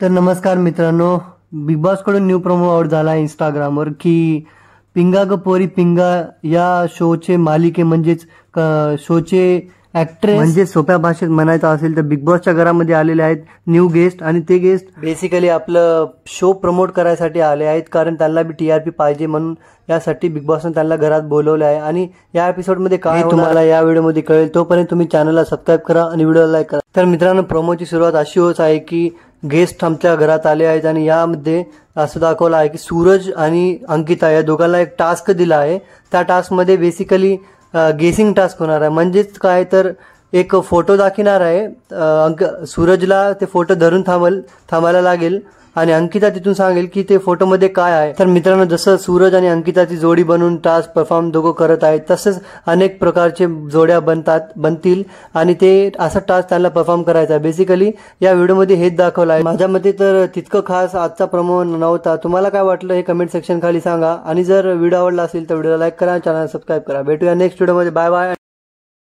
तर नमस्कार मित्रांनो, बिग बॉस कडून न्यू प्रोमो आउट झाला इंस्टाग्रामवर की पिंगा ग पोरी पिंगा या शोचे मालिके म्हणजेच शोचे ऍक्ट्रेस म्हणजे सोप्या भाषेत म्हणायचं असेल तर बिग बॉसच्या घरामध्ये आलेले आहेत न्यू गेस्ट. आणि ते गेस्ट बेसिकली आपलं शो प्रमोट करायसाठी आले आहेत, कारण त्यांना बी टीआरपी पाहिजे म्हणून यासाठी बिग बॉसने त्यांना घरात बोलवले आहे. आणि या एपिसोडमध्ये काय तुम्हाला या व्हिडिओमध्ये कळेल. तोपर्यंत तुम्ही चॅनलला सबस्क्राईब करा आणि व्हिडिओला लाईक करा. तर मित्रांनो, प्रोमोची सुरुवात अशी होत आहे की गेस्ट आमच्या घरात आले आहेत आणि यामध्ये असं दाखवलं आहे की सूरज आणि अंकिता या दोघांना एक टास्क दिला आहे. त्या टास्कमध्ये बेसिकली गेसिंग टास्क होणार आहे. म्हणजेच काय तर एक फोटो दाखवणार आहे, सूरजला ते फोटो धरून थांबायला लागेल आणि अंकिता तिथून सांगेल की ते फोटोमध्ये काय आहे. तर मित्रांनो, जसं सूरज आणि अंकिताची जोडी बनवून टास्क परफॉर्म दोघं करत आहेत, तसंच अनेक प्रकारचे जोड्या बनतील आणि ते असा टास्क त्यांना परफॉर्म करायचा आहे. बेसिकली या व्हिडिओमध्ये हेच दाखवलं आहे. माझ्या मते तर तितकं खास आजचा प्रोमो नव्हता. तुम्हाला काय वाटलं हे कमेंट सेक्शन खाली सांगा. आणि जर व्हिडिओ आवडला असेल तर व्हिडिओला लाईक करा, चॅनल सबस्क्राईब करा. भेटूया नेक्स्ट व्हिडिओमध्ये. Bye bye.